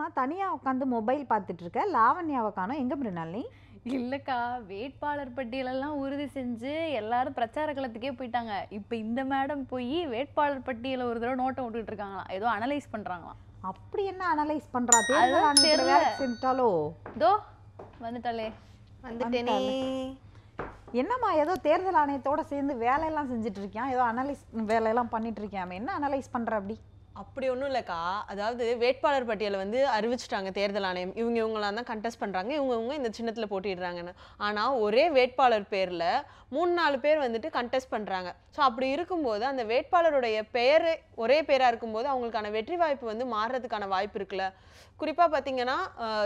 என்னம்மா தனியா உட்காந்து மொபைல் பார்த்துட்டு இருக்க? லாவண்யாவை காணோம். எங்க மிருனாலினி? இல்லக்கா, வேட்பாளர் பட்டியலெல்லாம் உறுதி செஞ்சு எல்லாரும் பிரச்சார களத்துக்கே போயிட்டாங்க. இப்போ இந்த மேடம் போய் வேட்பாளர் பட்டியலை ஒரு தடவை நோட்டம் விட்டுட்டு இருக்காங்களாம். ஏதோ அனலைஸ் பண்றாங்களாம். அப்படி என்ன அனலைஸ் பண்றா? தேர்தல் ஆணையத்துல வேலை செஞ்சுட்டாலோ? இதோ வந்துட்டாலே. வந்துட்டேனே. என்னம்மா ஏதோ தேர்தல் ஆணையத்தோட சேர்ந்து வேலையெல்லாம் செஞ்சுட்டு இருக்கியான், ஏதோ அனலைஸ் வேலையெல்லாம் பண்ணிட்டு இருக்கியாமே, என்ன அனலைஸ் பண்ற அப்படி? அப்படி ஒன்றும் இல்லைக்கா, அதாவது வேட்பாளர் பட்டியலை வந்து அறிவிச்சிட்டாங்க தேர்தல் ஆணையம். இவங்களாம் தான் கண்டெஸ்ட் பண்ணுறாங்க, இவங்க இந்த சின்னத்தில் போட்டிடுறாங்கன்னு. ஆனால் ஒரே வேட்பாளர் பேரில் 3-4 பேர் வந்துட்டு கண்டெஸ்ட் பண்ணுறாங்க. ஸோ அப்படி இருக்கும்போது அந்த வேட்பாளருடைய பெயர் ஒரே பேராக இருக்கும்போது அவங்களுக்கான வெற்றி வாய்ப்பு வந்து மாறுறதுக்கான வாய்ப்பு இருக்குல்ல. குறிப்பாக பார்த்தீங்கன்னா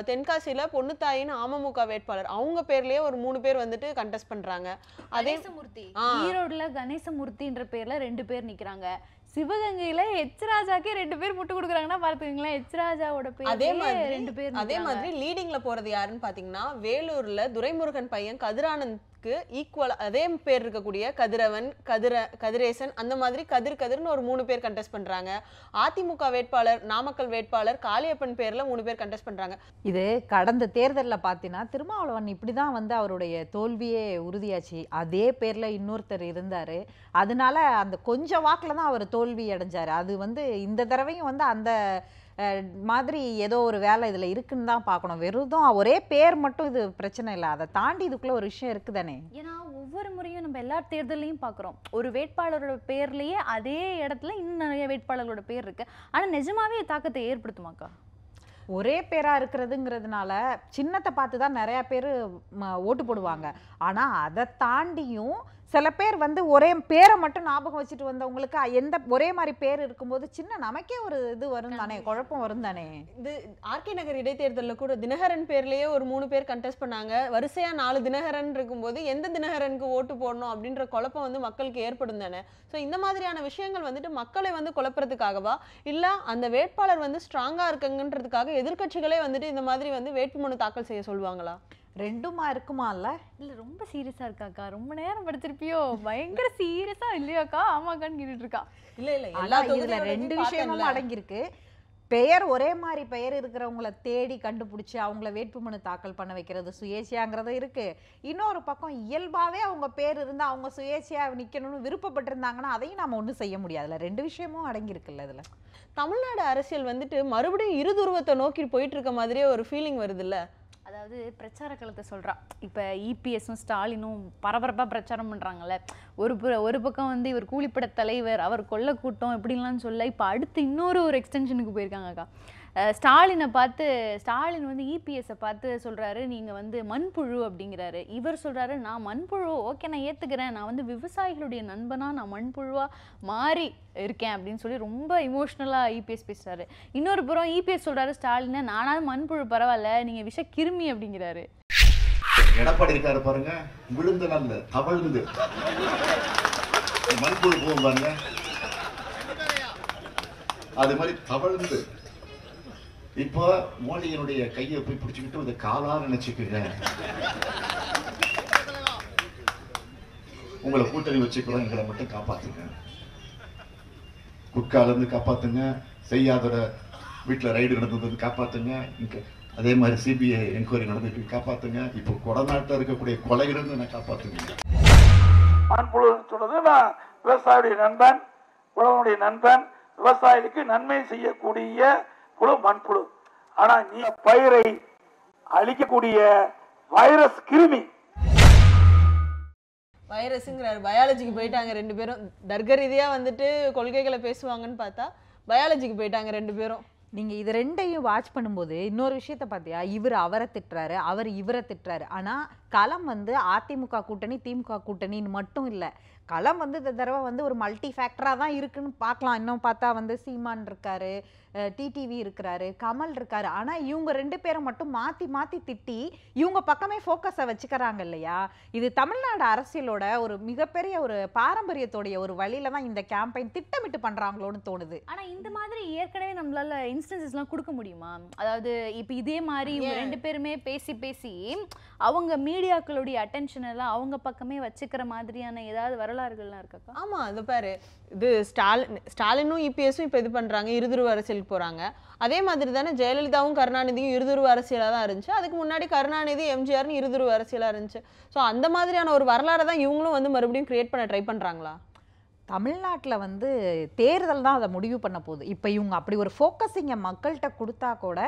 தென்காசியில் பொண்ணுத்தாயின்னு அமமுக வேட்பாளர் அவங்க பேர்லேயே ஒரு 3 பேர் வந்துட்டு கண்டெஸ்ட் பண்ணுறாங்க. கணேசமூர்த்தி ஈரோடுல கணேசமூர்த்தின்ற பேர்ல 2 பேர் நிக்கிறாங்க. சிவகங்கையில எச்ராஜாக்கே 2 பேர் முட்டு கொடுக்குறாங்கன்னா பாத்துக்கீங்களேன். எச்ராஜாவோட பேர் அதே மாதிரி 2 பேர். அதே மாதிரி லீடிங்ல போறது யாருன்னு பாத்தீங்கன்னா வேலூர்ல துரைமுருகன் பையன் கதிரானந்த்க்கு ஈக்குவல் அதே பேர் இருக்கக்கூடிய கதிரவன், கதிரேசன், அந்த மாதிரி கதிர்னு ஒரு 3 பேர் கண்டெஸ்ட் பண்றாங்க. அதிமுக வேட்பாளர், நாமக்கல் வேட்பாளர் காளியப்பன் பேர்ல 3 பேர் கண்டெஸ்ட் பண்றாங்க. இது கடந்த தேர்தலில் பார்த்தீங்கன்னா திருமாவளவன் இப்படிதான் வந்து அவருடைய தோல்வியே உறுதியாச்சு. அதே பேர்ல இன்னொருத்தர் இருந்தாரு, அதனால அந்த கொஞ்சம் வாக்குல தான் அவர் தோல்வி அடைஞ்சாரு. அது வந்து இந்த தடவையும் வந்து அந்த மாதிரி ஏதோ ஒரு வேலை இதுல இருக்குன்னு தான் பார்க்கணும். வெறும் ஒரே பேர் மட்டும் இது பிரச்சனை இல்லை, அதை தாண்டி இதுக்குள்ள ஒரு விஷயம் இருக்குதானே. ஏன்னா ஒவ்வொரு முறையும் நம்ம எல்லா தேர்தலையும் பார்க்குறோம், ஒரு வேட்பாளரோட பேர்லயே அதே இடத்துல இன்னும் நிறைய வேட்பாளர்களோட பேர் இருக்கு. ஆனா நிஜமாவே தாக்கத்தை ஏற்படுத்துமாக்கா? ஒரே பேரா இருக்கிறதுங்கிறதுனால சின்னத்தை பார்த்து தான் நிறைய பேர் ஓட்டு போடுவாங்க. ஆனா அதை தாண்டியும் சில பேர் வந்து ஒரே பேரை மட்டும் ஞாபகம் வச்சுட்டு வந்தவங்களுக்கு எந்த ஒரே மாதிரி பேர் இருக்கும்போது சின்ன நமக்கே ஒரு இது வரும் தானே, குழப்பம் வரும் தானே. இது ஆர்கே நகர் இடைத்தேர்தலில் கூட தினகரன் பேர்லயே ஒரு 3 பேர் கண்டெஸ்ட் பண்ணாங்க. வரிசையா 4 தினகரன் இருக்கும்போது எந்த தினகரனுக்கு ஓட்டு போடணும் அப்படின்ற குழப்பம் வந்து மக்களுக்கு ஏற்படும் தானே. ஸோ இந்த மாதிரியான விஷயங்கள் வந்துட்டு மக்களை வந்து குழப்பறதுக்காகவா இல்லை அந்த வேட்பாளர் வந்து ஸ்ட்ராங்கா இருக்குங்கன்றதுக்காக எதிர்கட்சிகளே வந்துட்டு இந்த மாதிரி வந்து வேட்புமனு தாக்கல் செய்ய சொல்லுவாங்களா? ரெண்டுமா இருக்குமா? இல்ல ரொம்ப சீரியஸா இருக்காக்கா, ரொம்ப நேரம் படிச்சிருப்பியோ, பயங்கர சீரியஸா இல்லையாக்கா? ஆமாக்கான்னு கேட்டுட்டு இருக்கா. இல்ல இதுல 2 விஷயமும் அடங்கியிருக்கு. பெயர் ஒரே மாதிரி பெயர் இருக்கிறவங்கள தேடி கண்டுபிடிச்சி அவங்கள வேட்புமனு தாக்கல் பண்ண வைக்கிறது சுயேட்சையாங்கிறது இருக்கு. இன்னொரு பக்கம் இயல்பாவே அவங்க பேர் இருந்தா அவங்க சுயேட்சையா நிக்கணும்னு விருப்பப்பட்டிருந்தாங்கன்னா அதையும் நாம ஒன்றும் செய்ய முடியாதுல்ல. 2 விஷயமும் அடங்கியிருக்குல்ல இதுல. தமிழ்நாடு அரசியல் வந்துட்டு மறுபடியும் இருதுருவத்தை நோக்கி போயிட்டு இருக்க மாதிரியே ஒரு ஃபீலிங் வருது இல்ல. அதாவது பிரச்சார களத்தை சொல்றா. இப்போ இபிஎஸும் ஸ்டாலினும் பரபரப்பாக பிரச்சாரம் பண்ணுறாங்கல்ல. ஒரு பக்கம் வந்து இவர் கூலிப்பட தலைவர், அவர் கொல்ல கூட்டம் இப்படின்லாம் சொல்ல இப்போ அடுத்து இன்னொரு எக்ஸ்டென்ஷனுக்கு போயிருக்காங்கக்கா. ஸ்டாலின் வந்து இபிஎஸ்ஸை பார்த்து சொல்கிறாரு, நீங்கள் வந்து மண்புழு அப்படிங்கிறாரு. இவர் சொல்கிறாரு, நான் மண்புழு ஓகே நான் ஏற்றுக்கிறேன், நான் வந்து விவசாயிகளுடைய நண்பனாக நான் மண்புழுவாக மாறி இருக்கேன் அப்படின்னு சொல்லி ரொம்ப இமோஷ்னலாக இபிஎஸ் பேசுகிறாரு. இன்னொரு புறம் இபிஎஸ் சொல்கிறாரு ஸ்டாலினை, நானாவது மண்புழு பரவாயில்ல, நீங்கள் விஷ கிருமி அப்படிங்கிறாரு. எடப்பாடி இருக்காரு பாருங்க, விழுந்து நல்ல தவழ்ந்து மண்புழு போகும் பாருங்க, அது மாதிரி தவழ்ந்து இப்போ மோடியினுடைய கையை போய் பிடிச்சுக்கிட்டு இந்த காலா நினைச்சுக்குங்க, உங்களை கூட்டணி வச்சுக்கிறோம், எங்களை மட்டும் காப்பாத்துங்க, குட்கால இருந்து காப்பாத்துங்க, செய்யாதோட வீட்டுல ரைடு நடந்தது காப்பாத்துங்க, அதே மாதிரி சிபிஐ என்கொயரி நடந்துட்டு காப்பாத்துங்க, இப்போ கொடநாட்டில் இருக்கக்கூடிய கொலையிலிருந்து நான் காப்பாத்துங்க. மண்புழு சொல்றது நான் விவசாயியுடைய நண்பன், உழவனுடைய நண்பன், விவசாயிகளுக்கு நன்மை செய்யக்கூடிய புழு மண்புழு. ஆனா நீ பயிரை அழிக்கக்கூடிய வைரஸ் கிருமி. வைரஸ்ங்கிறாரு, பயாலஜிக்கு போயிட்டாங்க 2 பேரும். தர்க்க ரீதியா வந்துட்டு கொள்கைகளை பேசுவாங்கன்னு பார்த்தா பயாலஜிக்கு போயிட்டாங்க 2 பேரும். நீங்க இது 2ஐயும் வாட்ச் பண்ணும்போது இன்னொரு விஷயத்த பார்த்தியா, இவர் அவரை திட்டுறாரு, அவர் இவரை திட்டுறாரு. ஆனா களம் வந்து அதிமுக கூட்டணி திமுக கூட்டணின்னு மட்டும் இல்லை, களம் வந்து இந்த தடவை வந்து ஒரு மல்டி ஃபேக்டராக தான் இருக்குன்னு பார்க்கலாம். இன்னும் பார்த்தா வந்து சீமான் இருக்காரு, டிடிவி இருக்கிறாரு, கமல் இருக்காரு. ஆனால் இவங்க 2 பேரும் மட்டும் மாற்றி மாற்றி திட்டி இவங்க பக்கமே ஃபோக்கஸை வச்சுக்கிறாங்க இல்லையா. இது தமிழ்நாடு அரசியலோட ஒரு மிகப்பெரிய ஒரு பாரம்பரியத்தோடைய ஒரு வழியில தான் இந்த கேம்பெயின் திட்டமிட்டு பண்ணுறாங்களோன்னு தோணுது. ஆனால் இந்த மாதிரி ஏற்கனவே நம்மளால இன்ஸ்டன்சஸ்லாம் கொடுக்க முடியுமா? அதாவது இப்போ இதே மாதிரி இவங்க 2 பேருமே பேசி பேசி அவங்க மீடியாக்களுடைய அட்டென்ஷன் எல்லாம் அவங்க பக்கமே வச்சுக்கிற மாதிரியான ஏதாவது வரலாறுகள்லாம் இருக்காக்கா? ஆமா, அது பாரு, இது ஸ்டாலினும் இபிஎஸும் இப்போ இது பண்றாங்க, இருதுருவ அரசியல் எடுத்துட்டு போறாங்க. அதே மாதிரி தானே ஜெயலலிதாவும் கருணாநிதியும் இருதுருவ அரசியலா தான் இருந்துச்சு. அதுக்கு முன்னாடி கருணாநிதி எம்ஜிஆர்னு இருதுருவ அரசியலா இருந்துச்சு. ஸோ அந்த மாதிரியான ஒரு வரலாறை தான் இவங்களும் வந்து மறுபடியும் கிரியேட் பண்ண ட்ரை பண்றாங்களா? தமிழ்நாட்டில் வந்து தேர்தல் தான் அதை முடிவு பண்ண போகுது. இப்போ இவங்க அப்படி ஒரு ஃபோக்கஸிங்கை மக்கள்கிட்ட கொடுத்தா கூட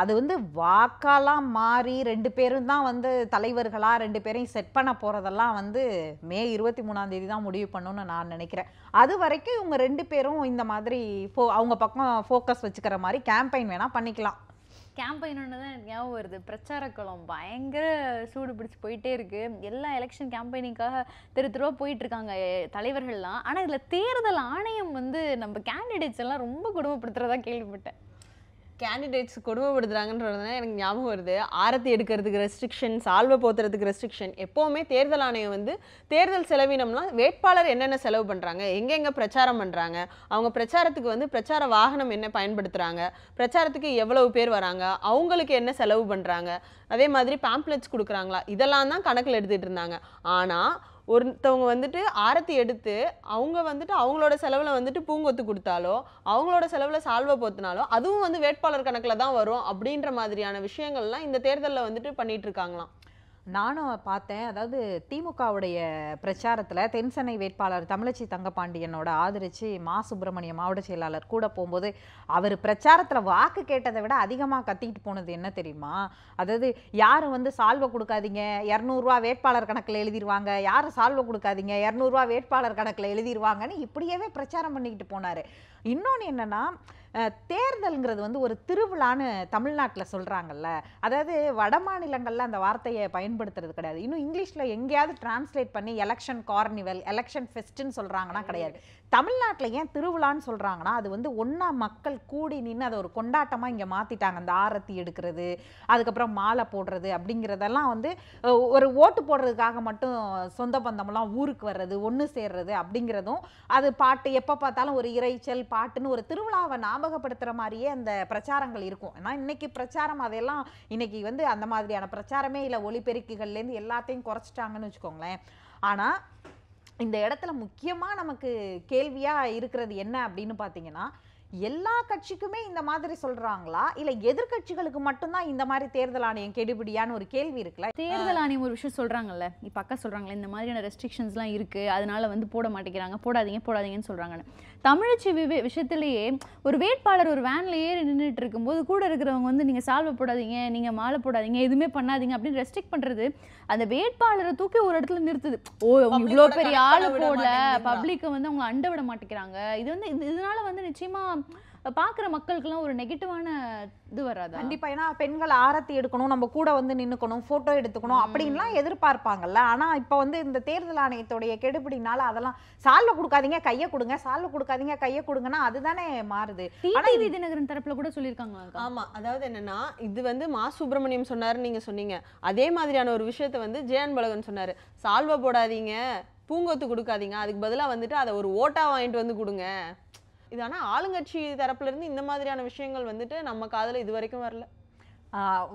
அது வந்து வாக்காலாம் மாறி 2 பேரும் தான் வந்து தலைவர்களாக 2 பேரையும் செட் பண்ண போகிறதெல்லாம் வந்து மே 23ஆம் தேதி தான் முடிவு பண்ணணும்னு நான் நினைக்கிறேன். அது வரைக்கும் இவங்க 2 பேரும் இந்த மாதிரி அவங்க பக்கம் ஃபோக்கஸ் வச்சுக்கிற மாதிரி கேம்பெயின் வேணால் பண்ணிக்கலாம். கேம்பெயின்னு தான் எனக்கு ஞாபகம் வருது. பிரச்சார களம் பயங்கர சூடு பிடிச்சி போயிட்டே இருக்கு. எல்லா எலெக்ஷன் கேம்பெயினிங்காக தெருவா போயிட்டு இருக்காங்க தலைவர்கள்லாம். ஆனால் இதில் தேர்தல் ஆணையம் வந்து நம்ம கேண்டிடேட்ஸ் எல்லாம் ரொம்ப கொடுமைப்படுத்துறதா கேள்விப்பட்டேன். கேண்டிடேட்ஸ் கொடுமைப்படுத்துறாங்கன்றதுனால எனக்கு ஞாபகம் வருது. ஆரத்தி எடுக்கிறதுக்கு ரெஸ்ட்ரிக்ஷன், சால்வை போத்துறதுக்கு ரெஸ்ட்ரிக்ஷன். எப்போவுமே தேர்தல் ஆணையம் வந்து தேர்தல் செலவினம்லாம் வேட்பாளர் என்னென்ன செலவு பண்ணுறாங்க, எங்கெங்கே பிரச்சாரம் பண்ணுறாங்க, அவங்க பிரச்சாரத்துக்கு வந்து பிரச்சார வாகனம் என்ன பயன்படுத்துகிறாங்க, பிரச்சாரத்துக்கு எவ்வளவு பேர் வராங்க, அவங்களுக்கு என்ன செலவு பண்ணுறாங்க, அதே மாதிரி பேம்ப்ளெட்ஸ் கொடுக்குறாங்களா, இதெல்லாம் தான் கணக்கில் எடுத்துகிட்டு இருந்தாங்க. ஆனால் ஒருத்தவங்க வந்துட்டு ஆரத்தி எடுத்து அவங்க வந்துட்டு அவங்களோட செலவில் வந்துட்டு பூங்கொத்து கொடுத்தாலோ அவங்களோட செலவில் சால்வை போத்தினாலோ அதுவும் வந்து வேட்பாளர் கணக்கில் தான் வரும் அப்படின்ற மாதிரியான விஷயங்கள்லாம் இந்த தேர்தலில் வந்துட்டு பண்ணிட்டு இருக்காங்களாம். நானும் பார்த்தேன். அதாவது திமுகவுடைய பிரச்சாரத்தில் தென்சென்னை வேட்பாளர் தமிழச்சி தங்கப்பாண்டியனோட ஆதரித்து மா சுப்பிரமணியம் மாவட்ட செயலாளர் கூட போகும்போது அவர் பிரச்சாரத்தில் வாக்கு கேட்டதை விட அதிகமாக கத்திக்கிட்டு போனது என்ன தெரியுமா? அதாவது யாரும் வந்து சால்வை கொடுக்காதீங்க, 200 வேட்பாளர் கணக்கில் எழுதிடுவாங்க, யாரும் சால்வை கொடுக்காதீங்க, 200 வேட்பாளர் கணக்கில் எழுதிடுவாங்கன்னு இப்படியே பிரச்சாரம் பண்ணிக்கிட்டு போனார். இன்னொன்று என்னென்னா, தேர்தல்ங்கிறது வந்து ஒரு திருவிழான்னு தமிழ்நாட்டில் சொல்கிறாங்கல்ல. அதாவது வட மாநிலங்களில் அந்த வார்த்தையை பயன்படுத்துறது கிடையாது. இன்னும் இங்கிலீஷில் எங்கேயாவது டிரான்ஸ்லேட் பண்ணி எலெக்ஷன் கார்னிவல், எலெக்ஷன் ஃபெஸ்ட்டுன்னு சொல்கிறாங்கன்னா கிடையாது. தமிழ்நாட்டில் ஏன் திருவிழான்னு சொல்கிறாங்கன்னா அது வந்து ஒன்றா மக்கள் கூடி நின்று அதை ஒரு கொண்டாட்டமாக இங்கே மாற்றிட்டாங்க. அந்த ஆரத்தி எடுக்கிறது, அதுக்கப்புறம் மாலை போடுறது அப்படிங்கிறதெல்லாம் வந்து ஒரு ஓட்டு போடுறதுக்காக மட்டும் சொந்த பந்தமெல்லாம் ஊருக்கு வர்றது, ஒன்று சேர்றது அப்படிங்கிறதும், அது பாட்டு எப்போ பார்த்தாலும் ஒரு இறைச்சல் பாட்டுன்னு ஒரு திருவிழாவை ஞாபகப்படுத்துகிற மாதிரியே அந்த பிரச்சாரங்கள் இருக்கும். ஏன்னா இன்னைக்கு பிரச்சாரம் அதெல்லாம் இன்னைக்கு வந்து அந்த மாதிரியான பிரச்சாரமே இல்லை. ஒலிபெருக்கிகள்லேருந்து எல்லாத்தையும் குறைச்சிட்டாங்கன்னு வச்சுக்கோங்களேன். ஆனால் இந்த இடத்துல முக்கியமாக நமக்கு கேள்வியாக இருக்கிறது என்ன அப்படின்னு பார்த்தீங்கன்னா, எல்லா கட்சிக்குமே இந்த மாதிரி சொல்றாங்களா இல்லை எதிர்கட்சிகளுக்கு மட்டும்தான் இந்த மாதிரி தேர்தல் ஆணையம் கெடுபிடியான்னு ஒரு கேள்வி இருக்குல்ல. தேர்தல் ஆணையம் ஒரு விஷயம் சொல்றாங்கல்ல, இப்போ அக்கா சொல்றாங்களே இந்த மாதிரியான ரெஸ்ட்ரிக்ஷன்ஸ்லாம் இருக்கு, அதனால வந்து போட மாட்டேங்கிறாங்க, போடாதீங்கன்னு சொல்றாங்கன்னு. தமிழச்சி விஷயத்திலேயே ஒரு வேட்பாளர் ஒரு வேன்ல ஏறி நின்றுட்டு இருக்கும்போது கூட இருக்கிறவங்க வந்து நீங்க சால்வை போடாதீங்க, நீங்க மாலை போடாதீங்க, எதுவுமே பண்ணாதீங்க அப்படின்னு ரெஸ்ட்ரிக்ட் பண்றது அந்த வேட்பாளரை தூக்கி ஒரு இடத்துல நிறுத்துது. ஓ அவங்க இவ்வளோ பெரிய ஆளு போடல, பப்ளிக்கை வந்து அவங்க அண்ட விட மாட்டேங்கிறாங்க. இது வந்து இதனால வந்து நிச்சயமா பார்க்குற மக்களுக்கெல்லாம் ஒரு நெகட்டிவான இது வராது. கண்டிப்பா. ஏன்னா பெண்கள் ஆரத்தி எடுக்கணும், நம்ம கூட வந்து நின்னுக்கணும், போட்டோ எடுத்துக்கணும் அப்படின்லாம் எதிர்பார்ப்பாங்கல்ல. ஆனா இப்ப வந்து இந்த தேர்தல் ஆணையத்துடைய கெடுபிடினால அதெல்லாம் சால்வை கொடுக்காதீங்க கையை கொடுங்க, சால்வை கொடுக்காதீங்க கையை கொடுங்கன்னா அதுதானே மாறுது. டிடிவி தினகரன் தரப்புல கூட சொல்லியிருக்காங்க. ஆமா, அதாவது என்னன்னா இது வந்து மா சுப்பிரமணியம் சொன்னாருன்னு நீங்க சொன்னீங்க. அதே மாதிரியான ஒரு விஷயத்த வந்து ஜெயன் பலகன் சொன்னாரு. சால்வை போடாதீங்க, பூங்கொத்து கொடுக்காதீங்க, அதுக்கு பதிலாக வந்துட்டு அதை ஒரு ஓட்டா வாங்கிட்டு வந்து கொடுங்க. இது ஆனால் ஆளுங்கட்சி தரப்புல இருந்து இந்த மாதிரியான விஷயங்கள் வந்துட்டு நம்ம காதுல இது வரைக்கும் வரல.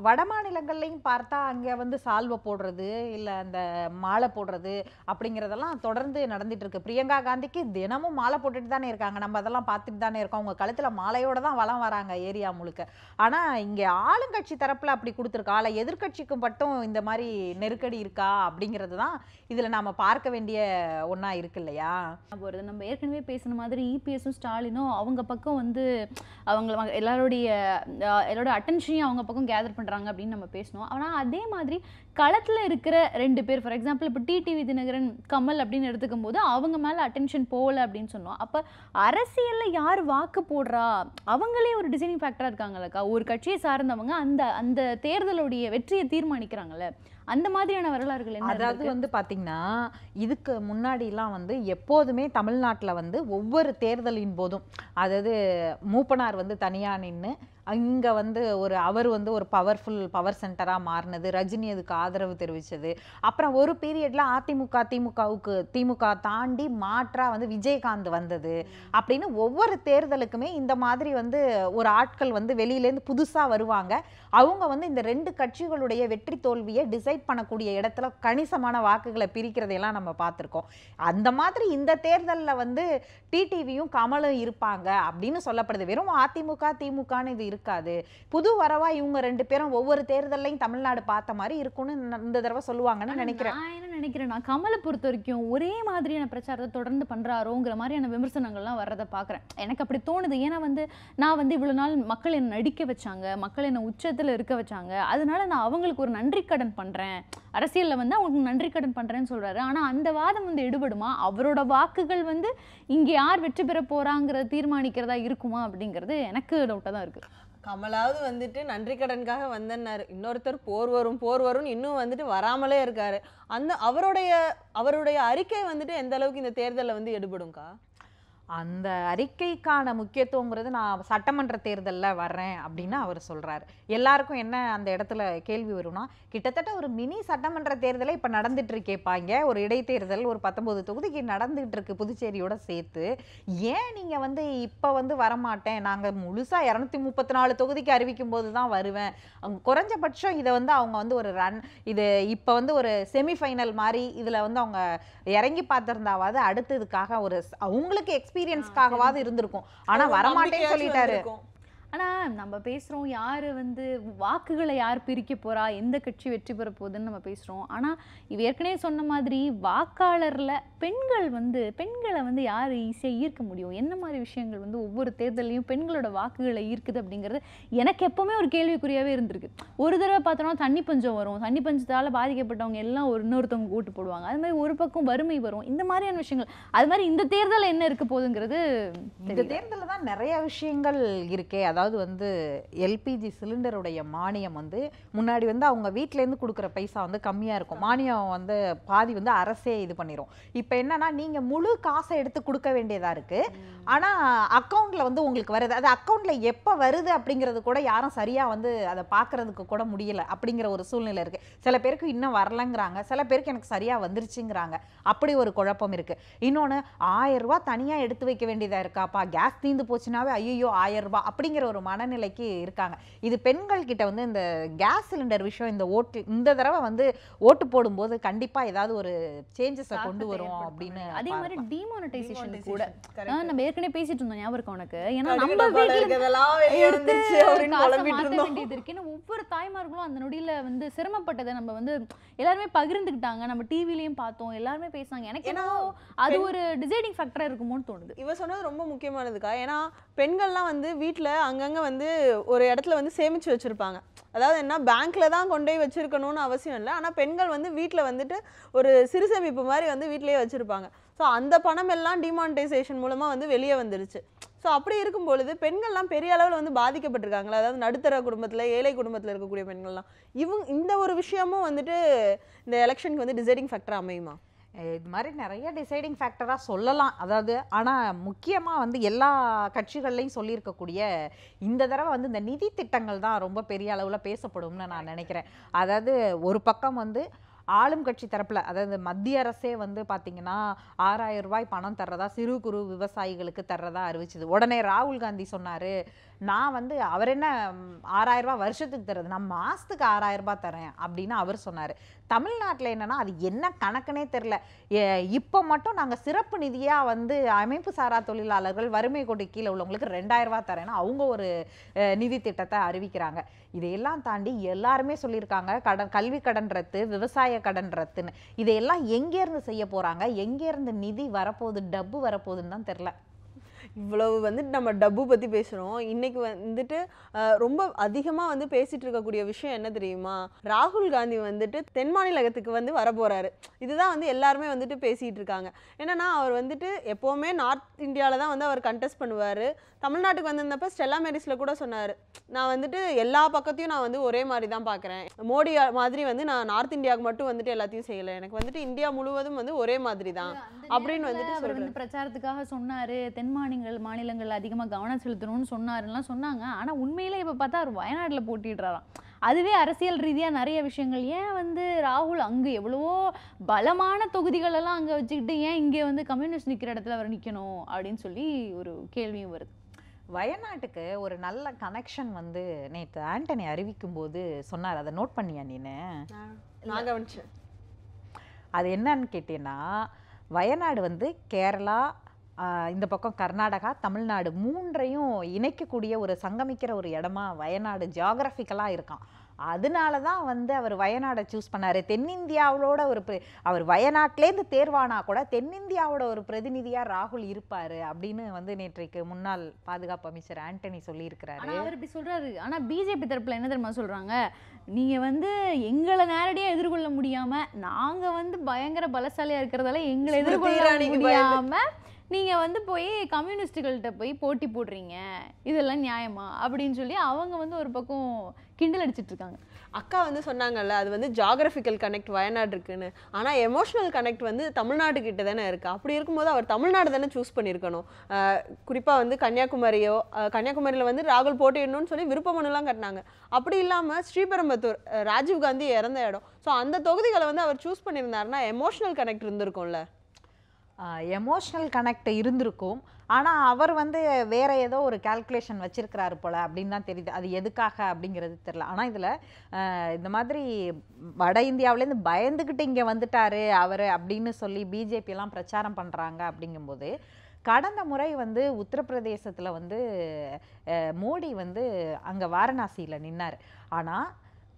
வட மாநிலங்கள்லையும் பார்த்தா அங்கே வந்து சால்வை போடுறது இல்லை அந்த மாலை போடுறது அப்படிங்கிறதெல்லாம் தொடர்ந்து நடந்துட்டு இருக்கு. பிரியங்கா காந்திக்கு தினமும் மாலை போட்டுட்டு தானே இருக்காங்க, நம்ம அதெல்லாம் பார்த்துட்டு தானே இருக்கோம். அவங்க கழுத்தில் மாலையோட தான் வலம் வராங்க ஏரியா முழுக்க. ஆனால் இங்கே ஆளுங்கட்சி தரப்பில் அப்படி கொடுத்துருக்கா இல்லை எதிர்கட்சிக்கு மட்டும் இந்த மாதிரி நெருக்கடி இருக்கா அப்படிங்கிறது தான் இதில் நாம் பார்க்க வேண்டிய ஒன்றா இருக்கு இல்லையா. நம்ம ஏற்கனவே பேசின மாதிரி இபிஎஸும் ஸ்டாலினும் அவங்க பக்கம் வந்து அவங்க எல்லாரோட அட்டென்ஷனையும் அவங்க பக்கம் கேதர் பண்ணுறாங்க அப்படின்னு நம்ம பேசணும். ஆனால் அதே மாதிரி களத்தில் இருக்கிற 2 பேர், ஃபார் எக்ஸாம்பிள் இப்போ டிடிவி தினகரன் கமல் அப்படின்னு எடுத்துக்கும் போது அவங்க மேலே அட்டென்ஷன் போகல அப்படின்னு சொன்னோம். அப்போ அரசியலில் யார் வாக்கு போடுறா அவங்களே ஒரு டிசைனிங் ஃபேக்டராக இருக்காங்களக்கா. ஒரு கட்சியை சார்ந்தவங்க அந்த தேர்தலுடைய வெற்றியை தீர்மானிக்கிறாங்கல்ல, அந்த மாதிரியான வரலாறுகள் என்ன? அதாவது வந்து பார்த்தீங்கன்னா இதுக்கு முன்னாடிலாம் வந்து எப்போதுமே தமிழ்நாட்டில் வந்து ஒவ்வொரு தேர்தலின் போதும், அதாவது மூப்பனார் வந்து தனியாக நின்று இங்கே வந்து அவர் வந்து ஒரு பவர் சென்டராக மாறினது, ரஜினி அதுக்கு ஆதரவு தெரிவித்தது. அப்புறம் ஒரு பீரியடில் திமுக தாண்டி மாற்றாக வந்து விஜயகாந்த் வந்தது அப்படின்னு ஒவ்வொரு தேர்தலுக்குமே இந்த மாதிரி வந்து ஒரு ஆட்கள் வந்து வெளியிலேருந்து புதுசாக வருவாங்க. அவங்க வந்து இந்த 2 கட்சிகளுடைய வெற்றி தோல்வியை டிசைட் டிசைட் பண்ணக்கூடிய இடத்துல கணிசமான வாக்குகளை பிரிக்கிறதையெல்லாம் நம்ம பார்த்துருக்கோம். அந்த மாதிரி இந்த தேர்தலில் வந்து டிடிவியும் கமலும் இருப்பாங்க அப்படின்னு சொல்லப்படுது. வெறும் அதிமுக திமுகன்னு இது இருக்காது. புது வரவா இவங்க 2 பேரும் ஒவ்வொரு தேர்தலையும் தமிழ்நாடு பார்த்த மாதிரி இருக்கும்னு இந்த தடவை சொல்லுவாங்கன்னு நினைக்கிறேன். நான் என்ன நினைக்கிறேன்னா, கமலை பொறுத்த வரைக்கும் ஒரே மாதிரியான பிரச்சாரத்தை தொடர்ந்து பண்றாரோங்கிற மாதிரியான விமர்சனங்கள்லாம் வர்றதை பார்க்குறேன். எனக்கு அப்படி தோணுது. ஏன்னா வந்து நான் வந்து இவ்வளோ நாள் மக்கள் என்னை நடிக்க வச்சாங்க, மக்கள் என்னை உச்சத்தில் இருக்க வச்சாங்க, அதனால நான் அவங்களுக்கு ஒரு நன்றி கடன் பண்றேன், அரசியலில் வந்து அவங்களுக்கு நன்றி கடன் பண்றேன்னு சொல்றாரு. ஆனா அந்த வாதம் வந்து எடுபடுமா? அவரோட வாக்குகள் வந்து இங்கே யார் வெற்றி பெற போறாங்கிறத தீர்மானிக்கிறதா இருக்குமா அப்படிங்கிறது எனக்கு டவுட்டாக தான் இருக்கு. கமலாவது வந்துட்டு நன்றி கடனுக்காக வந்தன்னாரு, இன்னொருத்தர் போர் வரும்னு இன்னும் வந்துட்டு வராமலே இருக்காரு. அந்த அவருடைய அறிக்கை வந்துட்டு எந்த அளவுக்கு இந்த தேர்தலில் வந்து எடுபடும்க்கா? அந்த அறிக்கைக்கான முக்கியத்துவங்கிறது நான் சட்டமன்ற தேர்தலில் வர்றேன் அப்படின்னு அவர் சொல்றாரு. எல்லாருக்கும் என்ன அந்த இடத்துல கேள்வி வரும்னா, கிட்டத்தட்ட ஒரு மினி சட்டமன்ற தேர்தலே இப்போ நடந்துட்டு இருக்கேப்பாங்க. ஒரு இடைத்தேர்தல் ஒரு 19 தொகுதிக்கு நடந்துகிட்டு இருக்கு புதுச்சேரியோட சேர்த்து. ஏன் நீங்க வந்து இப்போ வந்து வரமாட்டேன், நாங்க முழுசா 234 தொகுதிக்கு அறிவிக்கும் போது தான் வருவேன், குறைஞ்சபட்சம் இதை வந்து அவங்க வந்து ஒரு இது இப்போ வந்து ஒரு செமிஃபைனல் மாதிரி இதில் வந்து அவங்க இறங்கி பார்த்துருந்தாவது அடுத்ததுக்காக ஒரு அவங்களுக்கு எக்ஸ்பீரியன்ஸ்க்காகவாது இருந்திருக்கும். ஆனா வரமாட்டேன்னு சொல்லிட்டாரு. ஆனா நம்ம பேசுறோம் யாரு வந்து வாக்குகளை யார் பிரிக்க போறா, எந்த கட்சி வெற்றி பெற போகுதுன்னு நம்ம பேசுறோம். ஆனா இவ ஏற்கனவே சொன்ன மாதிரி வாக்காளர்ல பெண்களை வந்து யார் ஈஸியா ஈர்க்க முடியும், என்ன மாதிரி விஷயங்கள் வந்து ஒவ்வொரு தேர்தலையும் பெண்களோட வாக்குகளை ஈர்க்குது அப்படிங்கிறது எனக்கு எப்பவுமே ஒரு கேள்விக்குறியாவே இருந்திருக்கு. ஒரு தடவை பார்த்தோம்னா தண்ணி பஞ்சம் வரும், தண்ணி பஞ்சத்தால பாதிக்கப்பட்டவங்க எல்லாம் இன்னொருத்தவங்க ஓட்டு போடுவாங்க, அது மாதிரி ஒரு பக்கம் வறுமை வரும், இந்த மாதிரியான விஷயங்கள். அது மாதிரி இந்த தேர்தல் என்ன இருக்க போகுதுங்கிறது இந்த தேர்தலில் தான் நிறைய விஷயங்கள் இருக்கே. அதாவது வந்து எல்பிஜி சிலிண்டருடைய மானியம் வந்து முன்னாடி வந்து அவங்க வீட்டிலேருந்து கொடுக்குற பைசா வந்து கம்மியாக இருக்கும், மானியம் வந்து பாதி வந்து அரசே இது பண்ணிடும். இப்போ என்னன்னா நீங்கள் முழு காசை எடுத்து கொடுக்க வேண்டியதாக இருக்குது. ஆனால் அக்கௌண்ட்டில் வந்து உங்களுக்கு வருது, அது அக்கௌண்ட்டில் எப்போ வருது அப்படிங்கிறது கூட யாரும் சரியாக வந்து அதை பார்க்குறதுக்கு கூட முடியலை அப்படிங்கிற ஒரு சூழ்நிலை இருக்குது. சில பேருக்கு இன்னும் வரலைங்கிறாங்க, சில பேருக்கு எனக்கு சரியாக வந்துருச்சுங்கிறாங்க. அப்படி ஒரு குழப்பம் இருக்குது. இன்னொன்று 1000 ரூபா தனியாக எடுத்து வைக்க வேண்டியதாக இருக்காப்பா, கேஸ் தீர்ந்து போச்சுனாவே ஐயோ 1000 ரூபாய் அப்படிங்கிற ஒரு மனநிலைக்கு இருக்காங்க. இது பெண்கள் கிட்ட வந்து இந்த கேஸ் சிலிண்டர் விஷயம் இந்த தடவை வந்து ஓட்டு போடும்போது கண்டிப்பா ஏதாவது ஒரு சேஞ்சஸை கொண்டு வரும் அப்படின்னு. அதே மாதிரி டிமானிட்டைசேஷன் கூட நம்ம ஏற்கனவே பேசிட்டு இருந்தோம், ஞாபகம் இருக்கா உனக்கு? ஏன்னா நம்ம ஒவ்வொரு தாய்மார்களும் அந்த நொடியில வந்து சிரமப்பட்டதை நம்ம வந்து எல்லாருமே பகிர்ந்துக்கிட்டாங்க, நம்ம டிவிலையும் பார்த்தோம், எல்லாருமே பேசினாங்க. எனக்கு ஏன்னா அது ஒரு டிசைடிங் ஃபேக்டரா இருக்குமோன்னு தோணுது. இவ சொன்னது ரொம்ப முக்கியமானதுக்கா. ஏன்னா பெண்கள்லாம் வந்து வீட்டில் அங்கங்கே வந்து ஒரு இடத்துல வந்து சேமித்து வச்சுருப்பாங்க. அதாவது என்ன, பேங்க்கில் தான் கொண்டு போய் வச்சுருக்கணும்னு அவசியம் இல்லை, ஆனால் பெண்கள் வந்து வீட்டில் வந்துட்டு ஒரு சிறு சேமிப்பு மாதிரி வந்து வீட்டிலேயே வச்சுருப்பாங்க. ஸோ அந்த பணம் எல்லாம் டிமானிட்டைசேஷன் மூலமாக வந்து வெளியே வந்துருச்சு. ஸோ அப்படி இருக்கும் பொழுது பெண்கள்லாம் பெரிய அளவில் வந்து பாதிக்கப்பட்டிருக்காங்களா, அதாவது நடுத்தர குடும்பத்தில் ஏழை குடும்பத்தில் இருக்கக்கூடிய பெண்கள்லாம் இந்த ஒரு விஷயமும் வந்துட்டு இந்த எலெக்ஷனுக்கு வந்து டிசைடிங் ஃபேக்டர் அமையுமா? இது மாதிரி நிறைய டிசைடிங் ஃபேக்டராக சொல்லலாம். அதாவது ஆனால் முக்கியமாக வந்து எல்லா கட்சிகள்லையும் சொல்லியிருக்கக்கூடிய இந்த தடவை வந்து இந்த நிதி திட்டங்கள் தான் ரொம்ப பெரிய அளவில் பேசப்படும்னு நான் நினைக்கிறேன். அதாவது ஒரு பக்கம் வந்து ஆளும் கட்சி தரப்புல, அதாவது மத்திய அரசே வந்து பார்த்தீங்கன்னா 6000 ரூபாய் பணம் தர்றதா சிறு குறு விவசாயிகளுக்கு தர்றதா அறிவிச்சது. உடனே ராகுல் காந்தி சொன்னார், நான் வந்து அவர் என்ன 6000 ரூபாய் வருஷத்துக்கு தர்றது, நான் மாதத்துக்கு 6000 ரூபாய் தரேன் அப்படின்னு அவர் சொன்னார். தமிழ்நாட்டில் என்னன்னா அது என்ன கணக்குனே தெரில. இப்போ மட்டும் நாங்கள் சிறப்பு நிதியாக வந்து அமைப்பு சாரா தொழிலாளர்கள் வறுமை கோட்டு கீழே உள்ளவங்களுக்கு 2000 ரூபாய் தரேன்னா அவங்க ஒரு நிதி திட்டத்தை அறிவிக்கிறாங்க. இதையெல்லாம் தாண்டி எல்லாருமே சொல்லியிருக்காங்க கல்வி கடன் ரத்து, விவசாய கடன் ரத்துன்னு. இதையெல்லாம் எங்கேருந்து செய்ய போகிறாங்க, எங்கேருந்து நிதி வரப்போகுது, டப்பு வரப்போகுதுன்னு தான் தெரில. இவ்வளவு வந்துட்டு நம்ம டப்பு பற்றி பேசுகிறோம். இன்னைக்கு வந்துட்டு ரொம்ப அதிகமாக வந்து பேசிகிட்டு இருக்கக்கூடிய விஷயம் என்ன தெரியுமா, ராகுல் காந்தி வந்துட்டு தென் மாநிலத்துக்கு வந்து வர போகிறாரு. இதுதான் வந்து எல்லாருமே வந்துட்டு பேசிகிட்டு இருக்காங்க. என்னன்னா அவர் வந்துட்டு எப்போவுமே நார்த் இந்தியாவில் தான் வந்து அவர் கண்டெஸ்ட் பண்ணுவார். தமிழ்நாட்டுக்கு வந்திருந்தப்ப ஸ்டெல்லா மேரிஸில் கூட சொன்னார், நான் வந்துட்டு எல்லா பக்கத்தையும் நான் வந்து ஒரே மாதிரி தான் பார்க்குறேன், மோடி மாதிரி வந்து நான் நார்த் இந்தியாவுக்கு மட்டும் வந்துட்டு எல்லாத்தையும் செய்யலை, எனக்கு வந்துட்டு இந்தியா முழுவதும் வந்து ஒரே மாதிரி தான் அப்படின்னு வந்துட்டு அவர் வந்து பிரச்சாரத்துக்காக சொன்னார், தென் மாநிலங்கள் அதிகமாக கவனம் செலுத்தணும்னு சொன்னாருலாம் சொன்னாங்க. ஆனால் உண்மையிலே இப்போ பார்த்தா அவர் வயநாட்டில் போட்டிடுறாராம். அதுவே அரசியல் ரீதியாக நிறைய விஷயங்கள். ஏன் வந்து ராகுல் அங்கே எவ்வளவோ பலமான தொகுதிகளெல்லாம் அங்கே வச்சுக்கிட்டு ஏன் இங்கே வந்து கம்யூனிஸ்ட் நிற்கிற இடத்துல அவர் நிற்கணும் அப்படின்னு சொல்லி ஒரு கேள்வியும் வருது. வயநாட்டுக்கு ஒரு நல்ல கனெக்ஷன் வந்து நேற்று ஆண்டனி அறிவிக்கும் போது சொன்னார், அதை நோட் பண்ணியா நீனு? நான் கவனிச்சேன். அது என்னன்னு கேட்டீங்கன்னா, வயநாடு வந்து கேரளா, இந்த பக்கம் கர்நாடகா, தமிழ்நாடு 3ஐயும் இணைக்கக்கூடிய ஒரு சங்கமிக்கிற ஒரு இடமா வயநாடு ஜியாகிரபிக்கலா இருக்கான். அதனால தான் வந்து அவர் வயநாடை சூஸ் பண்ணாரு. தென்னிந்தியாவோட அவர் வயநாட்டிலேருந்து தேர்வானா கூட தென்னிந்தியாவோட ஒரு பிரதிநிதியா ராகுல் இருப்பாரு அப்படின்னு வந்து நேற்றைக்கு முன்னாள் பாதுகாப்பு அமைச்சர் ஆண்டனி சொல்லியிருக்கிறாரு. ஆனா அவர் இப்படி சொல்றாரு. ஆனா பிஜேபி தரப்புல என்ன தெரியுமா சொல்றாங்க, நீங்க வந்து எங்களை நேரடியா எதிர்கொள்ள முடியாம நாங்க வந்து பயங்கர பலசாலியா இருக்கிறதால எங்களை எதிர்கொள்ள முடியாம நீங்க வந்து போய் கம்யூனிஸ்டுகள்கிட்ட போய் போட்டி போடுறீங்க, இதெல்லாம் நியாயமா அப்படின்னு சொல்லி அவங்க வந்து ஒரு பக்கம் கிண்டல் அடிச்சிட்டு இருக்காங்க. அக்கா வந்து சொன்னாங்கல்ல, அது வந்து ஜியாகிரபிக்கல் கனெக்ட் வயநாடு இருக்குன்னு. ஆனா எமோஷனல் கனெக்ட் வந்து தமிழ்நாடு கிட்ட தானே இருக்கு. அப்படி இருக்கும்போது அவர் தமிழ்நாடு தானே சூஸ் பண்ணியிருக்கணும். குறிப்பா வந்து கன்னியாகுமரியில வந்து ராகுல் போட்டியிடணும்னு சொல்லி விருப்ப மனுலாம் கட்டினாங்க. அப்படி இல்லாம ஸ்ரீபெரும்புத்தூர் ராஜீவ்காந்தி இறந்த இடம். ஸோ அந்த தொகுதிகளை வந்து அவர் சூஸ் பண்ணியிருந்தாருன்னா எமோஷனல் கனெக்ட் இருந்திருக்கும்ல. எமோஷ்னல் கனெக்ட் இருந்திருக்கும். ஆனால் அவர் வந்து வேற ஏதோ ஒரு கால்குலேஷன் வச்சிருக்கிறாரு போல அப்படின்னு தான் தெரியுது. அது எதுக்காக அப்படிங்கிறது தெரியல. ஆனால் இதில் இந்த மாதிரி வட இந்தியாவிலேருந்து பயந்துக்கிட்டு இங்கே வந்துட்டாரு அவர் அப்படின்னு சொல்லி பிஜேபி எல்லாம் பிரச்சாரம் பண்ணுறாங்க. அப்படிங்கும்போது கடந்த முறை வந்து உத்தரப்பிரதேசத்தில் வந்து மோடி வந்து அங்கே வாரணாசியில் நின்னார். ஆனால்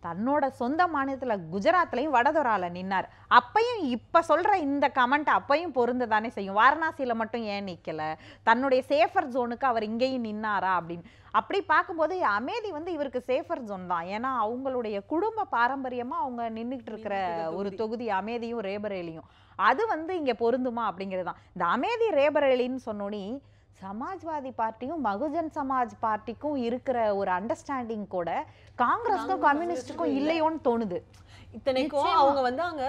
தன்னோட சொந்த மாநிலத்தில் குஜராத்லையும் வடதொரால நின்னார். அப்பையும் இப்போ சொல்கிற இந்த கமெண்ட் அப்பையும் பொருந்து தானே செய்யும். வாரணாசியில் மட்டும் ஏன் நிற்கலை, தன்னுடைய சேஃபர் ஜோனுக்கு அவர் இங்கேயும் நின்னாரா அப்படின்னு அப்படி பார்க்கும்போது அமேதி வந்து இவருக்கு சேஃபர் ஜோன் தான். ஏன்னா அவங்களுடைய குடும்ப பாரம்பரியமாக அவங்க நின்றுட்டு இருக்கிற ஒரு தொகுதி அமேதியும் ரேபரேலியும். அது வந்து இங்கே பொருந்துமா அப்படிங்கிறது தான். இந்த அமேதி ரேபரேலின்னு சொன்னோன்னே சமாஜ்வாதி பார்ட்டியும் பகுஜன் சமாஜ் பார்ட்டிக்கும் இருக்கிற ஒரு அண்டர்ஸ்டாண்டிங் கூட காங்கிரஸ்க்கும் கம்யூனிஸ்டுக்கும் இல்லையோன்னு தோணுது. இத்தனைக்கும் அவங்க வந்து அங்க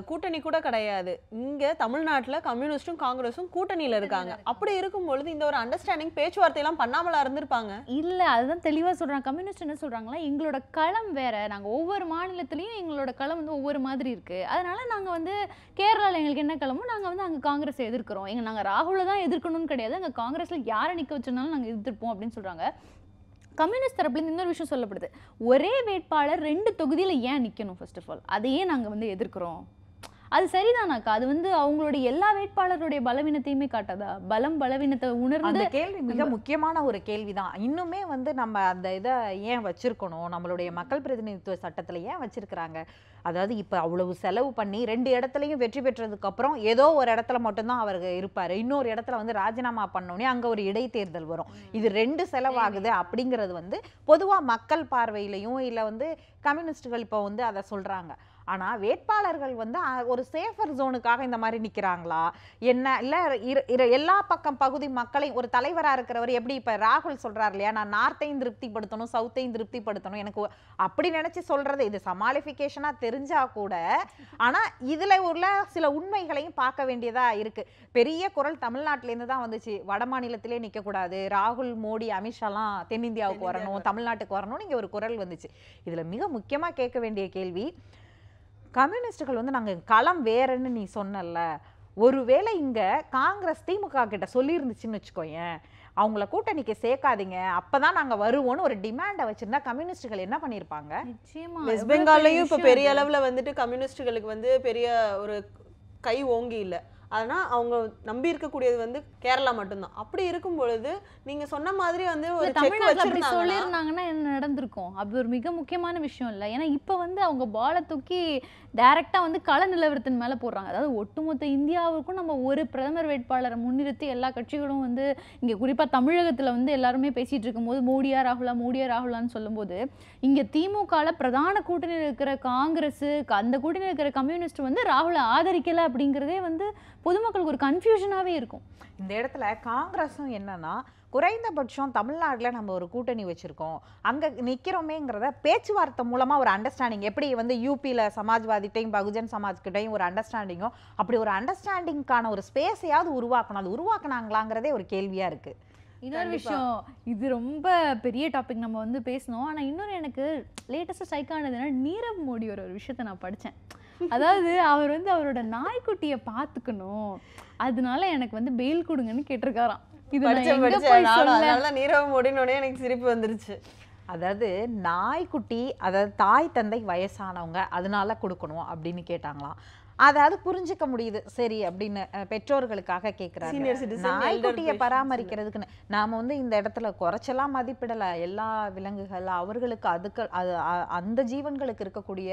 கூட்டணி கூட கிடையாது. இங்க தமிழ்நாட்டுல கம்யூனிஸ்டும் காங்கிரஸும் கூட்டணியில இருக்காங்க. அப்படி இருக்கும் பொழுது இந்த ஒரு அண்டர்ஸ்டாண்டிங் பேச்சுவார்த்தை எல்லாம் பண்ணாமலா இருந்திருப்பாங்க. இல்ல அதுதான் தெளிவா சொல்றாங்க. கம்யூனிஸ்ட் என்ன சொல்றாங்களா, எங்களோட களம் வேற, நாங்க ஒவ்வொரு மாநிலத்திலயும் எங்களோட களம் வந்து ஒவ்வொரு மாதிரி இருக்கு. அதனால நாங்க வந்து கேரளால எங்களுக்கு என்ன களமோ நாங்க வந்து அங்க காங்கிரஸை எதிர்க்கிறோம். நாங்க ராகுல தான் எதிர்க்கணும்னு கிடையாது, அங்க காங்கிரஸ்ல யாரை நிக்க வச்சிருந்தாலும் நாங்க எதிர்ப்போம் அப்படின்னு சொல்றாங்க. கம்யூனிஸ்ட் தரப்புலேருந்து இன்னொரு விஷயம் சொல்லப்படுது, ஒரே வேட்பாளர் 2 தொகுதியில் ஏன் நிற்கணும், ஃபர்ஸ்ட் ஆஃப் ஆல் அதையே நாங்கள் வந்து எதிர்க்கிறோம். அது சரிதானாக்கா? அது வந்து அவங்களுடைய எல்லா வேட்பாளருடைய பலவீனத்தையுமே காட்டாதா? பலவீனத்தை உணர்ந்து கேள்வி மிக முக்கியமான ஒரு கேள்விதான். இன்னுமே வந்து நம்ம அந்த இதை ஏன் வச்சிருக்கணும், நம்மளுடைய மக்கள் பிரதிநிதித்துவ சட்டத்தில் ஏன் வச்சிருக்கிறாங்க? அதாவது இப்போ அவ்வளவு செலவு பண்ணி 2 இடத்துலையும் வெற்றி பெற்றதுக்கு அப்புறம் ஏதோ ஒரு இடத்துல மட்டும்தான் அவர் இருப்பார், இன்னொரு இடத்துல வந்து ராஜினாமா பண்ணோடனே அங்கே ஒரு இடைத்தேர்தல் வரும். இது 2 செலவாகுது அப்படிங்கிறது வந்து பொதுவாக மக்கள் பார்வையிலையும் இல்லை வந்து கம்யூனிஸ்டுகள் இப்போ வந்து அதை சொல்கிறாங்க. ஆனால் வேட்பாளர்கள் வந்து ஒரு சேஃபர் ஜோனுக்காக இந்த மாதிரி நிற்கிறாங்களா என்ன? இல்லை எல்லா பக்கம் பகுதி மக்களையும் ஒரு தலைவராக இருக்கிறவர் எப்படி இப்போ ராகுல் சொல்கிறார் இல்லையா, நான் நார்த்தையும் திருப்திப்படுத்தணும் சவுத்தையும் திருப்திப்படுத்தணும், எனக்கு அப்படி நினச்சி சொல்கிறது இது சமாளிஃபிகேஷனாக தெரிஞ்சா கூட. ஆனால் இதில் உள்ள சில உண்மைகளையும் பார்க்க வேண்டியதாக இருக்குது. பெரிய குரல் தமிழ்நாட்டிலேருந்து தான் வந்துச்சு, வட மாநிலத்திலே நிற்கக்கூடாது, ராகுல் மோடி அமித்ஷாலாம் தென்னிந்தியாவுக்கு வரணும், தமிழ்நாட்டுக்கு வரணும்னு இங்கே ஒரு குரல் வந்துச்சு. இதில் மிக முக்கியமாக கேட்க வேண்டிய கேள்வி, கம்யூனிஸ்டுகள் வந்து நாங்கள் களம் வேறன்னு நீ சொன்னல, ஒருவேளை இங்கே காங்கிரஸ் திமுக கிட்ட சொல்லியிருந்துச்சுன்னு வச்சுக்கோயேன், அவங்கள கூட்டணிக்கு சேர்க்காதீங்க அப்பதான் நாங்க வருவோம்னு ஒரு டிமாண்டை வச்சிருந்தா கம்யூனிஸ்டுகள் என்ன பண்ணிருப்பாங்க? நிச்சயமா வெஸ்ட் பெங்கால்லையும் இப்ப பெரிய அளவுல வந்துட்டு கம்யூனிஸ்டுகளுக்கு வந்து பெரிய ஒரு கை ஓங்கி இல்ல. ஆனா அவங்க நம்பி இருக்கக்கூடியது வந்து கேரளா மட்டும்தான். அப்படி இருக்கும் பொழுது நீங்க சொன்ன மாதிரி வந்து ஒரு செக் வச்சிருந்தாங்கன்னா என்ன நடந்திருக்கும்? அது ஒரு மிக முக்கியமான விஷயம் இல்ல. ஏன்னா இப்ப வந்து அவங்க பாலை தூக்கி டைரக்டா வந்து கள நிலவரத்தின் மேல போடுறாங்க. அதாவது ஒட்டுமொத்த இந்தியாவுக்கும் நம்ம ஒரு பிரதமர் வேட்பாளரை முன்னிறுத்தி எல்லா கட்சிகளும் வந்து இங்க குறிப்பா தமிழகத்துல வந்து எல்லாருமே பேசிட்டு இருக்கும்போது மோடியா ராகுலான்னு சொல்லும்போது, இங்க திமுகல பிரதான கூட்டணியில் இருக்கிற காங்கிரஸ், அந்த கூட்டணியில் இருக்கிற கம்யூனிஸ்ட் வந்து ராகுலை ஆதரிக்கல அப்படிங்கிறதே வந்து பொதுமக்களுக்கு ஒரு கன்ஃபியூஷனாவே இருக்கும். இந்த இடத்துல காங்கிரஸும் என்னன்னா, குறைந்தபட்சம் தமிழ்நாட்டில் நம்ம ஒரு கூட்டணி வச்சுருக்கோம், அங்கே நிற்கிறோமேங்கிறத பேச்சுவார்த்தை மூலமாக ஒரு அண்டர்ஸ்டாண்டிங், எப்படி வந்து யூபியில் சமாஜ்வாதிட்டையும் பகுஜன் சமாஜ்கிட்டையும் ஒரு அண்டர்ஸ்டாண்டிங்கும், அப்படி ஒரு அண்டர்ஸ்டாண்டிங்கான ஒரு ஸ்பேஸையாவது உருவாக்கணும். அது உருவாக்குனாங்களாங்கிறதே ஒரு கேள்வியாக இருக்குது. இன்னொரு விஷயம், இது ரொம்ப பெரிய டாபிக் நம்ம வந்து பேசணும். ஆனால் இன்னொரு எனக்கு லேட்டஸ்ட்டாக ஸ்ட்ரைக் ஆனதுன்னா, நீரவ் மோடி ஒரு விஷயத்தை நான் படித்தேன். அதாவது அவர் வந்து அவரோட நாய்க்குட்டியை பார்த்துக்கணும், அதனால எனக்கு வந்து பெயில் கொடுங்கன்னு கேட்டிருக்காராம். நீரவ் மோடினோடனே எனக்கு சிரிப்பு வந்துருச்சு. அதாவது நாய்க்குட்டி, அதாவது தாய் தந்தை வயசானவங்க அதனால கொடுக்கணும் அப்படின்னு கேட்டாங்களாம். அதாவது புரிஞ்சுக்க முடியுது சரி அப்படின்னு பெற்றோர்களுக்காக Senior கேட்குறாங்க. citizen, நாய்க்குட்டியை elder பராமரிக்கிறதுக்குன்னு நாம வந்து இந்த இடத்துல குறைச்சலாம் மதிப்பிடல. எல்லா விலங்குகள் அவர்களுக்கு அதுக்கு அந்த ஜீவன்களுக்கு இருக்கக்கூடிய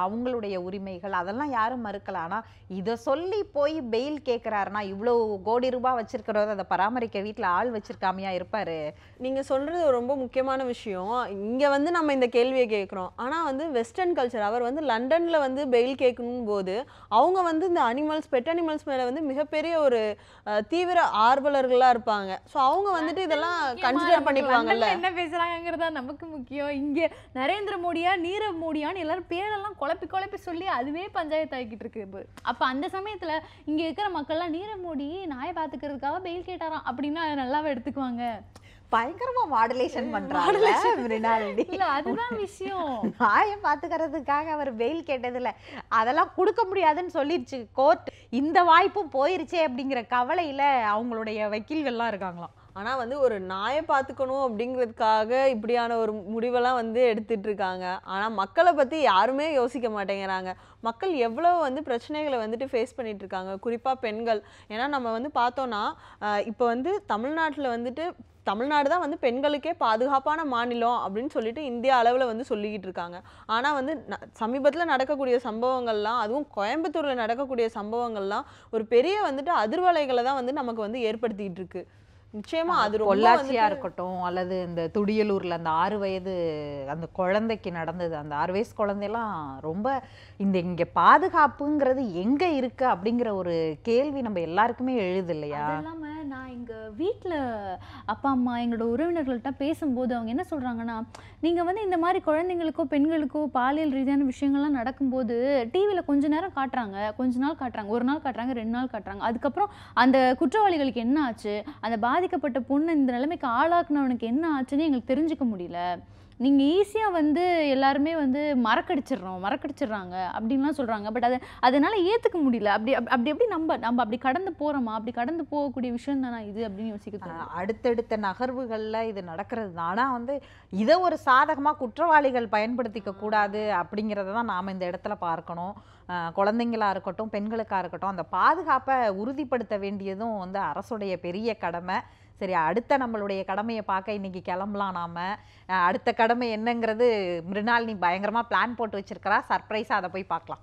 அவங்களுடைய உரிமைகள் அதெல்லாம் யாரும் மறுக்கல. ஆனா இதை சொல்லி போய் பெயில் கேட்குறாருன்னா இவ்வளோ கோடி ரூபாய் வச்சிருக்கிறவர் அதை பராமரிக்க வீட்டில் ஆள் வச்சிருக்காமையா இருப்பாரு? நீங்க சொல்றது ரொம்ப முக்கியமான விஷயம். இங்க வந்து நம்ம இந்த கேள்வியை கேட்குறோம். ஆனா வந்து வெஸ்டர்ன் கல்ச்சர், அவர் வந்து லண்டன்ல வந்து பெயில் கேட்கணும் போது அவங்க வந்து இந்த அனிமல்ஸ், பெட் அனிமல்ஸ் மேல வந்து மிகப்பெரிய ஒரு தீவிர ஆர்வலர்களா இருப்பாங்க. ஸோ அவங்க வந்துட்டு இதெல்லாம் கன்சிடர் பண்ணிக்குவாங்கல்ல. என்ன பேசுறாங்கிறதா நமக்கு முக்கியம். இங்க நரேந்திர மோடியா நீரவ் மோடியான்னு எல்லாரும் பேரெல்லாம் குழப்பி குழப்பி சொல்லி அதுவே பஞ்சாயத்து ஆகிட்டு இருக்கு இப்போ. அப்ப அந்த சமயத்துல இங்க இருக்கிற மக்கள்லாம் நீரவ் மோடி நாயை பாத்துக்கிறதுக்காக பெயில் கேட்டாராம் அப்படின்னா அதை நல்லாவே எடுத்துக்குவாங்க. பயங்கரமா மாடுலேஷன் பண்றாங்க மிருணாளினி. இல்ல அதுதான் விஷயம். நாயை பாத்துக்கிறதுக்காக அவர் பெயில் கேட்டதில்ல, அதெல்லாம் கொடுக்க முடியாதுன்னு சொல்லிடுச்சு கோர்ட். இந்த வாய்ப்பும் போயிருச்சே அப்படிங்கிற கவலையில அவங்களுடைய வக்கீல்கள்லாம் இருக்காங்களாம். ஆனா வந்து ஒரு நாயை பார்த்துக்கணும் அப்படிங்கிறதுக்காக இப்படியான ஒரு முடிவெல்லாம் வந்து எடுத்துட்டு இருக்காங்க. ஆனா மக்களை பத்தி யாருமே யோசிக்க மாட்டேங்கிறாங்க. மக்கள் எவ்வளவு வந்து பிரச்சனைகளை வந்துட்டு ஃபேஸ் பண்ணிட்டு இருக்காங்க, குறிப்பா பெண்கள். ஏன்னா நம்ம வந்து பார்த்தோம்னா இப்போ வந்து தமிழ்நாட்டில் வந்துட்டு தமிழ்நாடு தான் வந்து பெண்களுக்கே பாதுகாப்பான மாநிலம் அப்படின்னு சொல்லிட்டு இந்தியா அளவில் வந்து சொல்லிக்கிட்டு இருக்காங்க. ஆனால் வந்து சமீபத்தில் நடக்கக்கூடிய சம்பவங்கள்லாம், அதுவும் கோயம்புத்தூரில் நடக்கக்கூடிய சம்பவங்கள்லாம் ஒரு பெரிய வந்துட்டு அதிர்வலைகளை தான் வந்து நமக்கு வந்து ஏற்படுத்திட்டு இருக்கு. நிச்சயமா அது ரொம்ப பொள்ளாச்சியா இருக்கட்டும் அல்லது இந்த துடியலூர்ல அந்த 6 வயது அந்த குழந்தைக்கு நடந்தது, அந்த 6 வயசு குழந்தையெல்லாம் ரொம்ப இங்க பாதுகாப்புங்கிறது எங்க இருக்கு அப்படிங்கிற ஒரு கேள்வி நம்ம எல்லாருக்குமே எழுது இல்லையா? அது இல்லாம நான் எங்க வீட்டுல அப்பா அம்மா எங்களோட உறவினர்கள்ட்ட பேசும்போது அவங்க என்ன சொல்றாங்கன்னா, நீங்க வந்து இந்த மாதிரி குழந்தைங்களுக்கோ பெண்களுக்கோ பாலியல் ரீதியான விஷயங்கள்லாம் நடக்கும்போது டிவியில கொஞ்ச நேரம் காட்டுறாங்க, கொஞ்ச நாள் காட்டுறாங்க, ஒரு நாள் காட்டுறாங்க, 2 நாள் காட்டுறாங்க, அதுக்கப்புறம் அந்த குற்றவாளிகளுக்கு என்ன ஆச்சு, அந்த பாதிக்கப்பட்ட பொண்ணு இந்த நிலைமைக்கு ஆளாக்குனவனுக்கு என்ன ஆச்சுன்னு எங்களுக்கு தெரிஞ்சுக்க முடியல. நீங்க ஈஸியா வந்து எல்லாருமே வந்து மறக்கடிச்சிடுறாங்க அப்படின்லாம் சொல்றாங்க. பட் அதனால ஏத்துக்க முடியல. அப்படி அப்படி எப்படி நம்ம அப்படி கடந்து போறோமா? அப்படி கடந்து போகக்கூடிய விஷயம் தானா இது அப்படின்னு யோசிக்க தோணுது. அடுத்தடுத்த நகர்வுகள்ல இது நடக்கிறது தான். ஆனா வந்து இதை ஒரு சாதகமா குற்றவாளிகள் பயன்படுத்திக்க கூடாது அப்படிங்கிறத தான் நாம இந்த இடத்துல பார்க்கணும். குழந்தைங்களா இருக்கட்டும், பெண்களுக்கா இருக்கட்டும், அந்த பாதுகாப்பை உறுதிப்படுத்த வேண்டியதும் வந்து அரசுடைய பெரிய கடமை. சரி, அடுத்த நம்மளுடைய கடமையை பார்க்க இன்னைக்கு கிளம்பலாம் நாம. அடுத்த கடமை என்னங்கிறது மிருணாளினி பயங்கரமா பிளான் போட்டு வச்சிருக்கிறா. சர்ப்ரைஸா அதை போய் பார்க்கலாம்.